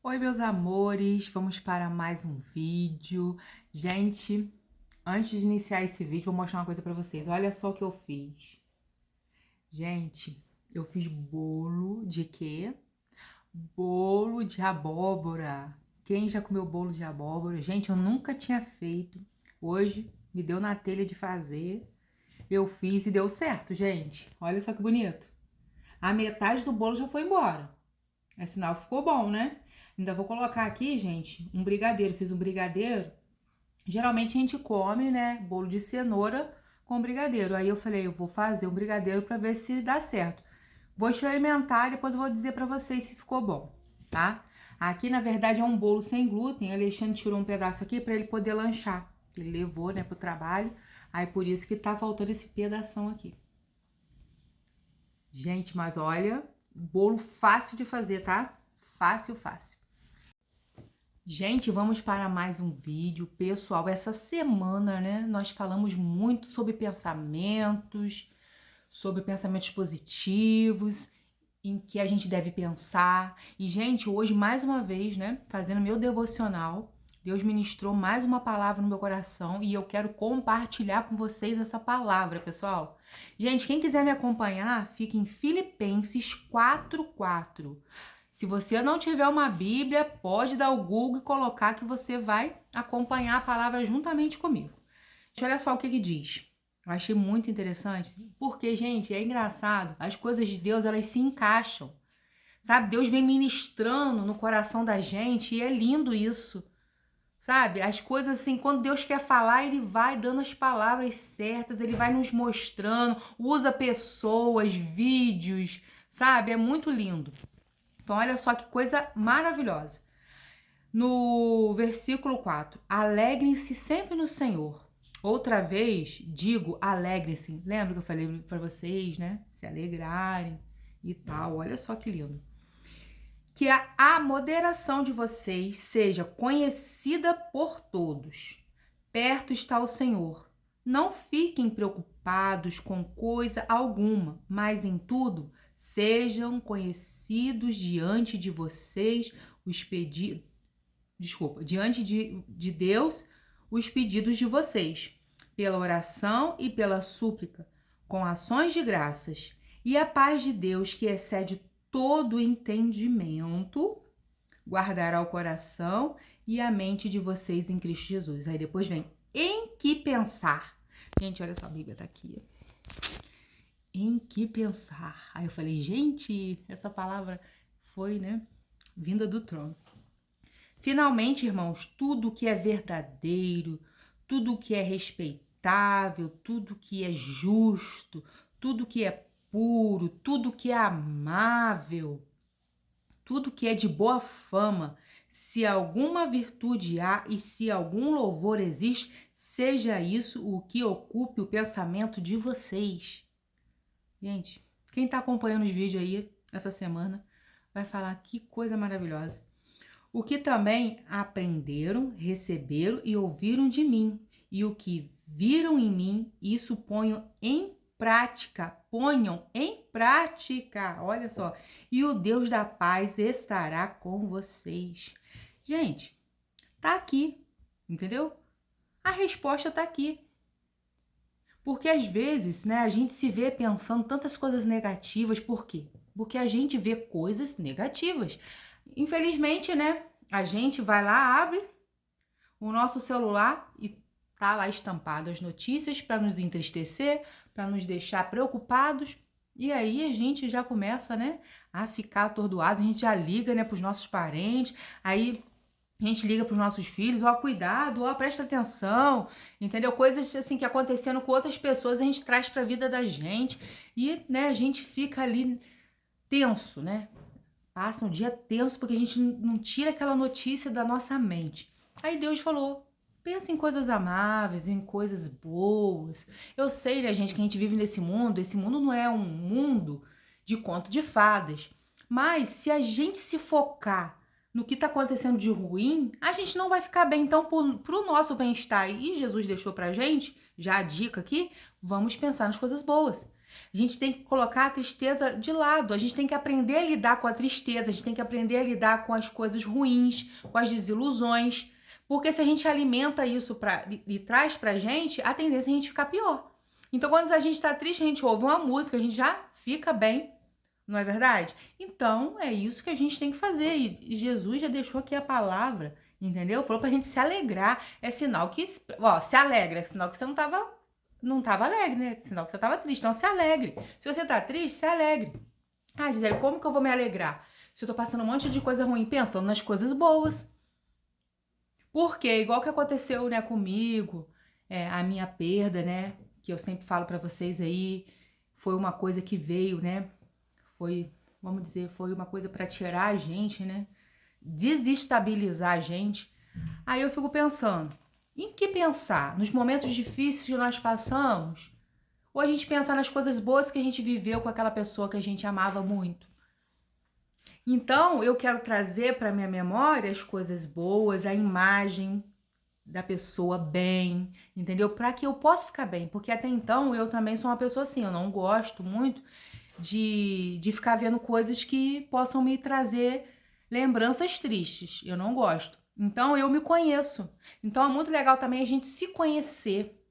Oi, meus amores, vamos para mais um vídeo. Gente, antes de iniciar esse vídeo, vou mostrar uma coisa pra vocês. Olha só o que eu fiz. Gente, eu fiz bolo de quê? Bolo de abóbora. Quem já comeu bolo de abóbora? Gente, eu nunca tinha feito. Hoje me deu na telha de fazer. Eu fiz e deu certo, gente. Olha só que bonito. A metade do bolo já foi embora. É sinal que ficou bom, né? Ainda vou colocar aqui, gente, um brigadeiro. Fiz um brigadeiro. Geralmente a gente come, né, bolo de cenoura com brigadeiro. Aí eu falei, eu vou fazer um brigadeiro pra ver se dá certo. Vou experimentar e depois eu vou dizer pra vocês se ficou bom, tá? Aqui, na verdade, é um bolo sem glúten. O Alexandre tirou um pedaço aqui pra ele poder lanchar. Ele levou, né, pro trabalho. Aí por isso que tá faltando esse pedação aqui. Gente, mas olha, bolo fácil de fazer, tá? Fácil, fácil. Gente, vamos para mais um vídeo. Pessoal, essa semana, né, nós falamos muito sobre pensamentos positivos, em que a gente deve pensar. E, gente, hoje, mais uma vez, né, fazendo meu devocional, Deus ministrou mais uma palavra no meu coração e eu quero compartilhar com vocês essa palavra, pessoal. Gente, quem quiser me acompanhar, fica em Filipenses 4:4. Se você não tiver uma Bíblia, pode dar o Google e colocar que você vai acompanhar a palavra juntamente comigo. Olha só o que diz. Eu achei muito interessante, porque, gente, é engraçado. As coisas de Deus, elas se encaixam. Sabe? Deus vem ministrando no coração da gente e é lindo isso. Sabe? As coisas assim, quando Deus quer falar, ele vai dando as palavras certas, ele vai nos mostrando, usa pessoas, vídeos, sabe? É muito lindo. Então, olha só que coisa maravilhosa. No versículo 4, alegrem-se sempre no Senhor. Outra vez, digo, alegrem-se. Lembra que eu falei para vocês, né? Se alegrarem e tal. Olha só que lindo. Que a moderação de vocês seja conhecida por todos. Perto está o Senhor. Não fiquem preocupados com coisa alguma, mas em tudo sejam conhecidos diante de vocês os pedidos. Diante de Deus, os pedidos de vocês, pela oração e pela súplica, com ações de graças. E a paz de Deus, que excede todo entendimento, guardará o coração e a mente de vocês em Cristo Jesus. Aí depois vem, em que pensar? Gente, olha só, a Bíblia tá aqui. Em que pensar? Aí eu falei, gente, essa palavra foi, né, vinda do trono. Finalmente, irmãos, tudo que é verdadeiro, tudo que é respeitável, tudo que é justo, tudo que é puro, tudo que é amável, tudo que é de boa fama, se alguma virtude há e se algum louvor existe, seja isso o que ocupe o pensamento de vocês. Gente, quem tá acompanhando os vídeos aí essa semana vai falar que coisa maravilhosa. O que também aprenderam, receberam e ouviram de mim, e o que viram em mim, isso ponham em prática. Ponham em prática, olha só. E o Deus da paz estará com vocês. Gente, tá aqui, entendeu? A resposta tá aqui. Porque às vezes, né, a gente se vê pensando tantas coisas negativas, por quê? Porque a gente vê coisas negativas. Infelizmente, né, a gente vai lá, abre o nosso celular e tá lá estampado as notícias para nos entristecer, para nos deixar preocupados. E aí a gente já começa, né, a ficar atordoado, a gente já liga, né, para os nossos parentes, aí a gente liga para os nossos filhos, ó, cuidado, ó, presta atenção, entendeu? Coisas assim que acontecendo com outras pessoas a gente traz para a vida da gente e, né, a gente fica ali tenso, né? Passa um dia tenso porque a gente não tira aquela notícia da nossa mente. Aí Deus falou, pensa em coisas amáveis, em coisas boas. Eu sei, né, gente, que a gente vive nesse mundo, esse mundo não é um mundo de conto de fadas. Mas se a gente se focar no que está acontecendo de ruim, a gente não vai ficar bem. Então, para o nosso bem-estar, e Jesus deixou pra gente, já a dica aqui, vamos pensar nas coisas boas. A gente tem que colocar a tristeza de lado, a gente tem que aprender a lidar com a tristeza, a gente tem que aprender a lidar com as coisas ruins, com as desilusões, porque se a gente alimenta isso e traz pra gente, a tendência é a gente ficar pior. Então, quando a gente tá triste, a gente ouve uma música, a gente já fica bem, não é verdade? Então, é isso que a gente tem que fazer, e Jesus já deixou aqui a palavra, entendeu? Falou pra gente se alegrar, é sinal que, ó, se alegra, é sinal que você não tava alegre, né? Sinal que você tava triste. Então, se alegre. Se você tá triste, se alegre. Ah, Gisele, como que eu vou me alegrar? Se eu tô passando um monte de coisa ruim, pensando nas coisas boas. Porque, igual que aconteceu, né, comigo, a minha perda, né, que eu sempre falo pra vocês aí, foi uma coisa que veio, né, foi, vamos dizer, foi uma coisa pra tirar a gente, né, desestabilizar a gente. Aí eu fico pensando, em que pensar? Nos momentos difíceis que nós passamos? Ou a gente pensar nas coisas boas que a gente viveu com aquela pessoa que a gente amava muito? Então, eu quero trazer para minha memória as coisas boas, a imagem da pessoa bem, entendeu? Para que eu possa ficar bem, porque até então eu também sou uma pessoa assim, eu não gosto muito de ficar vendo coisas que possam me trazer lembranças tristes, eu não gosto. Então, eu me conheço. Então, é muito legal também a gente se conhecer,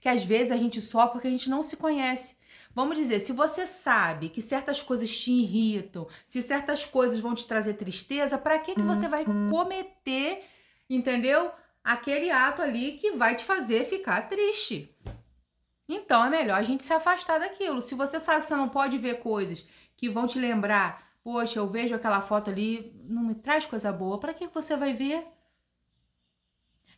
que às vezes a gente só porque a gente não se conhece. Vamos dizer, se você sabe que certas coisas te irritam, se certas coisas vão te trazer tristeza, para que você vai cometer, entendeu? Aquele ato ali que vai te fazer ficar triste. Então é melhor a gente se afastar daquilo. Se você sabe que você não pode ver coisas que vão te lembrar, poxa, eu vejo aquela foto ali, não me traz coisa boa, para que você vai ver?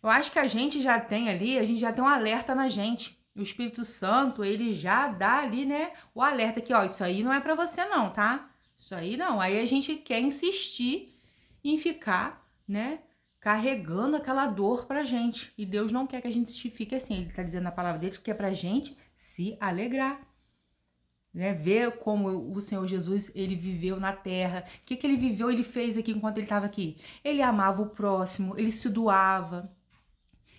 Eu acho que a gente já tem ali, a gente já tem um alerta na gente. O Espírito Santo, ele já dá ali, né, o alerta que, ó, isso aí não é pra você não, tá? Isso aí não. Aí a gente quer insistir em ficar, né, carregando aquela dor pra gente. E Deus não quer que a gente fique assim. Ele tá dizendo na palavra dele que é pra gente se alegrar. Né, ver como o Senhor Jesus, ele viveu na terra. O que ele viveu, ele fez aqui enquanto ele estava aqui? Ele amava o próximo, ele se doava.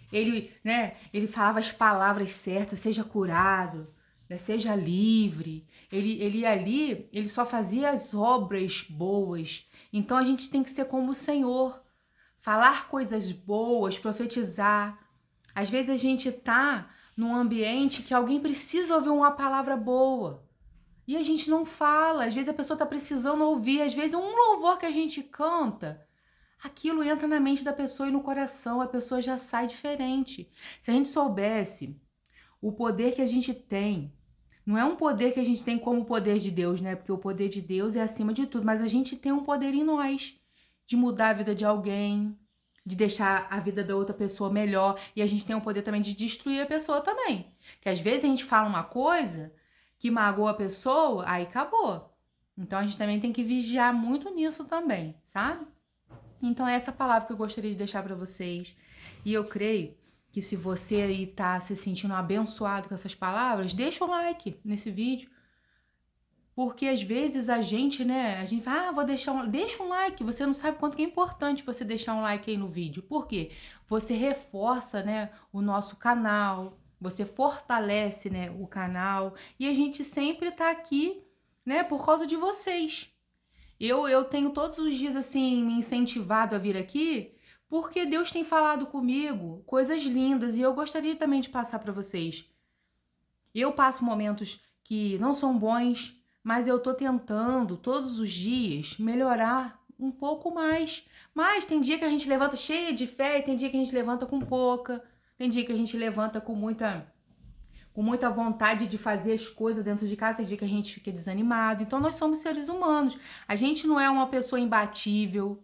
Ele, né, ele falava as palavras certas, seja curado, né, seja livre. Ele ali, ele só fazia as obras boas. Então a gente tem que ser como o Senhor, falar coisas boas, profetizar. Às vezes a gente tá num ambiente que alguém precisa ouvir uma palavra boa. E a gente não fala, às vezes a pessoa tá precisando ouvir, às vezes um louvor que a gente canta, aquilo entra na mente da pessoa e no coração, a pessoa já sai diferente. Se a gente soubesse o poder que a gente tem, não é um poder que a gente tem como o poder de Deus, né? Porque o poder de Deus é acima de tudo, mas a gente tem um poder em nós de mudar a vida de alguém, de deixar a vida da outra pessoa melhor, e a gente tem o poder também de destruir a pessoa também. Que às vezes a gente fala uma coisa que magoa a pessoa, aí acabou. Então a gente também tem que vigiar muito nisso também, sabe? Então é essa palavra que eu gostaria de deixar para vocês. E eu creio que se você aí tá se sentindo abençoado com essas palavras, deixa o like nesse vídeo. Porque às vezes a gente, né, a gente fala, deixa um like, você não sabe quanto que é importante você deixar um like aí no vídeo. Por quê? Você reforça, né, o nosso canal, você fortalece, né, o canal, e a gente sempre tá aqui, né, por causa de vocês. Eu tenho todos os dias, assim, me incentivado a vir aqui, porque Deus tem falado comigo coisas lindas, e eu gostaria também de passar para vocês. Eu passo momentos que não são bons, mas eu tô tentando todos os dias melhorar um pouco mais. Mas tem dia que a gente levanta cheia de fé e tem dia que a gente levanta com pouca. Tem dia que a gente levanta com muita vontade de fazer as coisas dentro de casa, tem dia que a gente fica desanimado. Então nós somos seres humanos. A gente não é uma pessoa imbatível.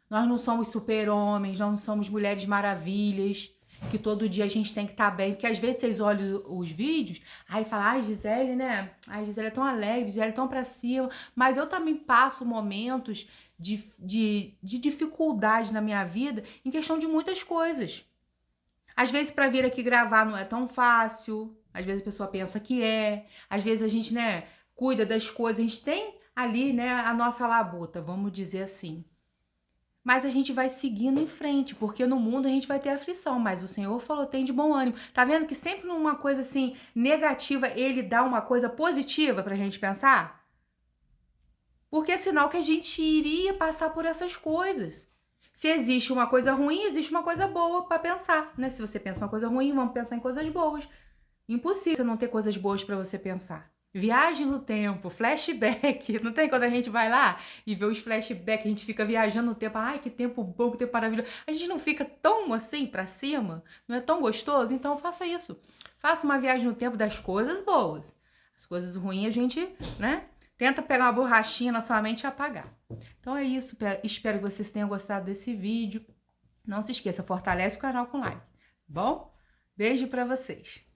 Nós não somos super-homens, nós não somos mulheres maravilhas, que todo dia a gente tem que estar bem. Porque às vezes vocês olham os vídeos, aí falam, ai, Gisele, né? Ai, Gisele é tão alegre, Gisele é tão pra cima. Mas eu também passo momentos de dificuldade na minha vida em questão de muitas coisas. Às vezes para vir aqui gravar não é tão fácil, às vezes a pessoa pensa que é, às vezes a gente, né, cuida das coisas, a gente tem ali, né, a nossa labuta, vamos dizer assim. mas a gente vai seguindo em frente, porque no mundo a gente vai ter aflição, mas o Senhor falou, tem de bom ânimo. Tá vendo que sempre numa coisa assim negativa, ele dá uma coisa positiva pra gente pensar? Porque é sinal que a gente iria passar por essas coisas. Se existe uma coisa ruim, existe uma coisa boa pra pensar, né? Se você pensa uma coisa ruim, vamos pensar em coisas boas. Impossível você não ter coisas boas pra você pensar. Viagem no tempo, flashback. Não tem quando a gente vai lá e vê os flashbacks, a gente fica viajando no tempo. Ai, que tempo bom, que tempo maravilhoso. A gente não fica tão assim pra cima? Não é tão gostoso? Então faça isso. Faça uma viagem no tempo das coisas boas. As coisas ruins a gente, né? Tenta pegar uma borrachinha na sua mente e apagar. Então é isso. Espero que vocês tenham gostado desse vídeo. Não se esqueça, fortalece o canal com like. Bom? Beijo pra vocês.